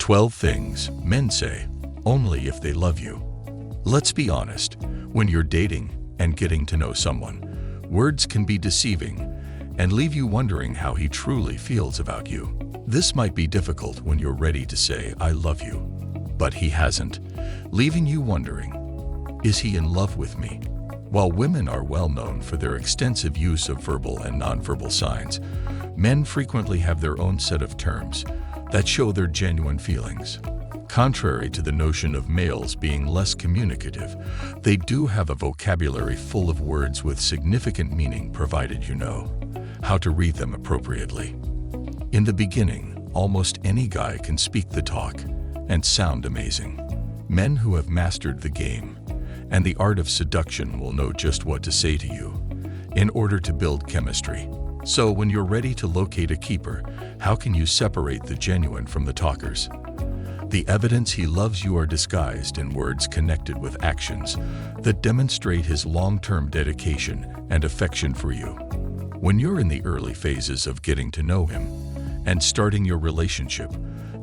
12 things men say only if they love you. Let's be honest, when you're dating and getting to know someone, words can be deceiving and leave you wondering how he truly feels about you. This might be difficult when you're ready to say, "I love you," but he hasn't, leaving you wondering, is he in love with me? While women are well known for their extensive use of verbal and nonverbal signs, men frequently have their own set of terms that show their genuine feelings. Contrary to the notion of males being less communicative, they do have a vocabulary full of words with significant meaning, provided you know how to read them appropriately. In the beginning, almost any guy can speak the talk and sound amazing. Men who have mastered the game and the art of seduction will know just what to say to you in order to build chemistry. So when you're ready to locate a keeper, how can you separate the genuine from the talkers? The evidence he loves you are disguised in words connected with actions that demonstrate his long-term dedication and affection for you. When you're in the early phases of getting to know him and starting your relationship,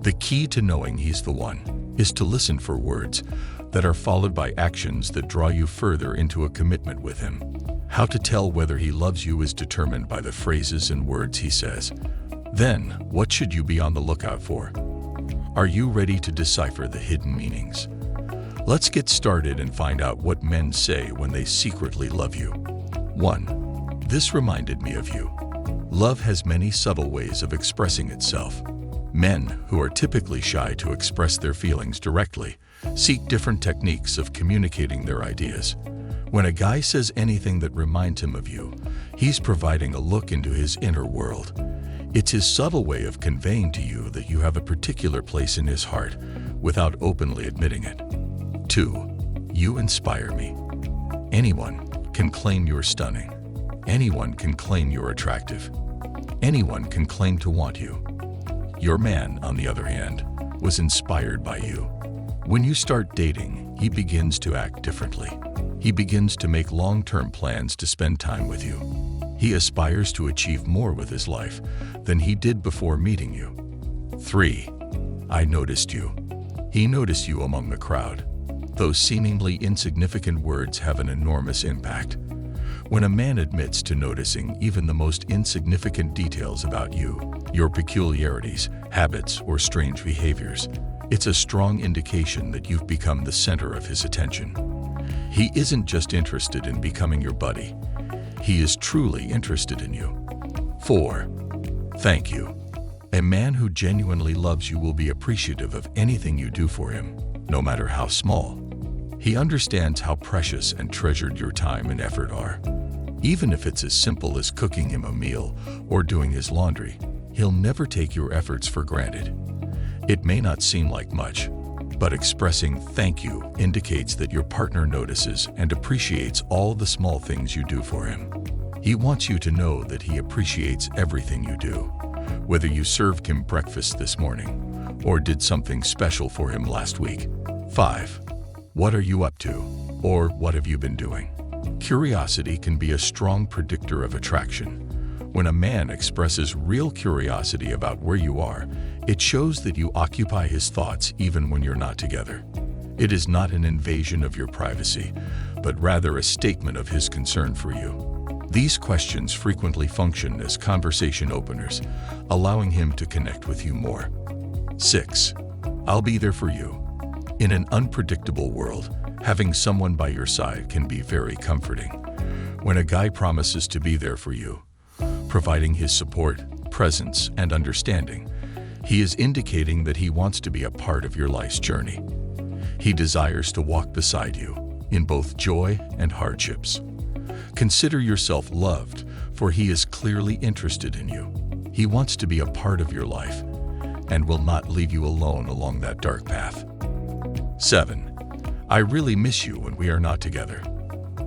the key to knowing he's the one is to listen for words that are followed by actions that draw you further into a commitment with him. How to tell whether he loves you is determined by the phrases and words he says. Then, what should you be on the lookout for? Are you ready to decipher the hidden meanings? Let's get started and find out what men say when they secretly love you. 1. This reminded me of you. Love has many subtle ways of expressing itself. Men, who are typically shy to express their feelings directly, seek different techniques of communicating their ideas. When a guy says anything that reminds him of you, he's providing a look into his inner world. It's his subtle way of conveying to you that you have a particular place in his heart without openly admitting it. 2. You inspire me. Anyone can claim you're stunning. Anyone can claim you're attractive. Anyone can claim to want you. Your man, on the other hand, was inspired by you. When you start dating, he begins to act differently. He begins to make long-term plans to spend time with you. He aspires to achieve more with his life than he did before meeting you. 3. I noticed you. He noticed you among the crowd. Those seemingly insignificant words have an enormous impact. When a man admits to noticing even the most insignificant details about you, your peculiarities, habits, or strange behaviors, it's a strong indication that you've become the center of his attention. He isn't just interested in becoming your buddy. He is truly interested in you. 4. Thank you. A man who genuinely loves you will be appreciative of anything you do for him, no matter how small. He understands how precious and treasured your time and effort are. Even if it's as simple as cooking him a meal or doing his laundry, he'll never take your efforts for granted. It may not seem like much, but expressing thank you indicates that your partner notices and appreciates all the small things you do for him. He wants you to know that he appreciates everything you do, whether you served him breakfast this morning or did something special for him last week. 5. What are you up to, or what have you been doing? Curiosity can be a strong predictor of attraction. When a man expresses real curiosity about where you are, it shows that you occupy his thoughts even when you're not together. It is not an invasion of your privacy, but rather a statement of his concern for you. These questions frequently function as conversation openers, allowing him to connect with you more. 6. I'll be there for you. In an unpredictable world, having someone by your side can be very comforting. When a guy promises to be there for you, providing his support, presence, and understanding, he is indicating that he wants to be a part of your life's journey. He desires to walk beside you in both joy and hardships. Consider yourself loved, for he is clearly interested in you. He wants to be a part of your life and will not leave you alone along that dark path. 7. I really miss you when we are not together.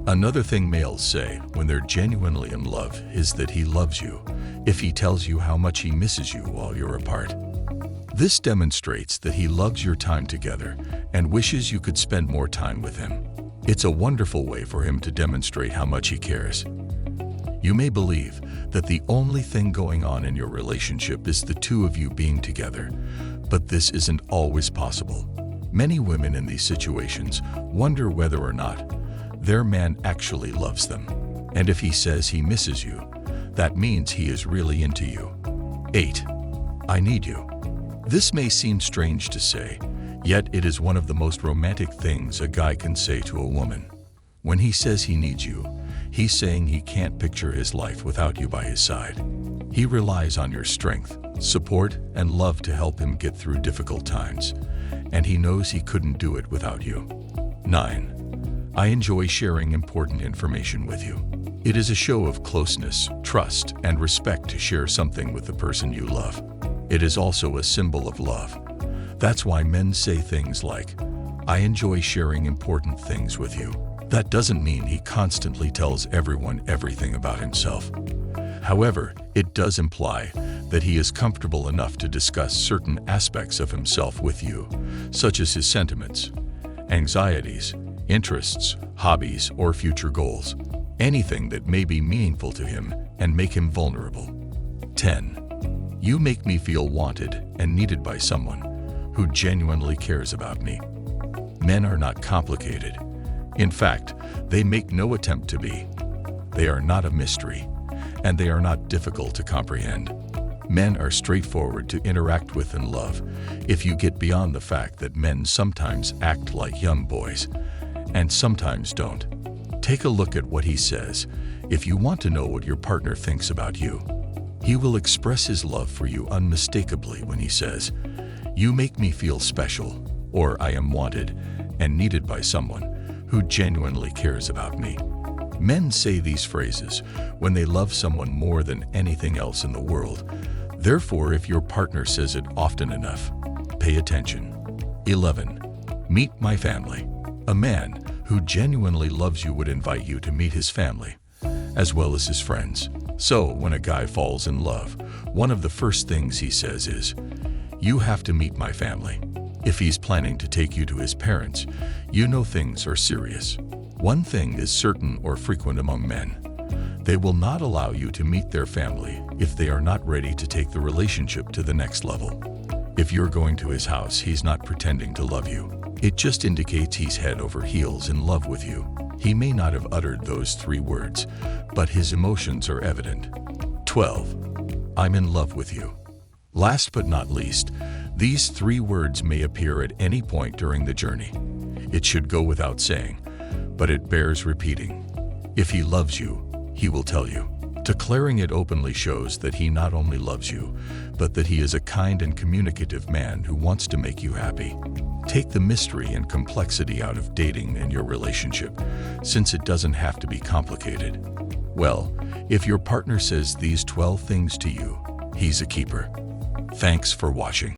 Another thing males say when they're genuinely in love is that he loves you if he tells you how much he misses you while you're apart. This demonstrates that he loves your time together and wishes you could spend more time with him. It's a wonderful way for him to demonstrate how much he cares. You may believe that the only thing going on in your relationship is the two of you being together, But this isn't always possible. Many women in these situations wonder whether or not their man actually loves them. And if he says he misses you, that means he is really into you. 8. I need you. This may seem strange to say, yet it is one of the most romantic things a guy can say to a woman. When he says he needs you, he's saying he can't picture his life without you by his side. He relies on your strength, support, and love to help him get through difficult times, and he knows he couldn't do it without you. 9. I enjoy sharing important information with you. It is a show of closeness, trust, and respect to share something with the person you love. It is also a symbol of love. That's why men say things like, I enjoy sharing important things with you. That doesn't mean he constantly tells everyone everything about himself. However, it does imply that he is comfortable enough to discuss certain aspects of himself with you, such as his sentiments, anxieties, interests, hobbies, or future goals. Anything that may be meaningful to him and make him vulnerable. 10. You make me feel wanted and needed by someone who genuinely cares about me. Men are not complicated. In fact, they make no attempt to be. They are not a mystery, and they are not difficult to comprehend. Men are straightforward to interact with and love if you get beyond the fact that men sometimes act like young boys and sometimes don't. Take a look at what he says if you want to know what your partner thinks about you. He will express his love for you unmistakably when he says, You make me feel special, or I am wanted and needed by someone who genuinely cares about me. Men say these phrases when they love someone more than anything else in the world. Therefore, if your partner says it often enough, pay attention. 11. Meet my family. A man who genuinely loves you would invite you to meet his family, as well as his friends. So, when a guy falls in love, one of the first things he says is, You have to meet my family. If he's planning to take you to his parents, you know things are serious. One thing is certain or frequent among men. They will not allow you to meet their family if they are not ready to take the relationship to the next level. If you're going to his house, he's not pretending to love you. It just indicates he's head over heels in love with you. He may not have uttered those 3 words, but his emotions are evident. 12. I'm in love with you. Last but not least, these 3 words may appear at any point during the journey. It should go without saying, but it bears repeating. If he loves you, he will tell you. Declaring it openly shows that he not only loves you, but that he is a kind and communicative man who wants to make you happy. Take the mystery and complexity out of dating and your relationship, since it doesn't have to be complicated. Well, if your partner says these 12 things to you, he's a keeper. Thanks for watching.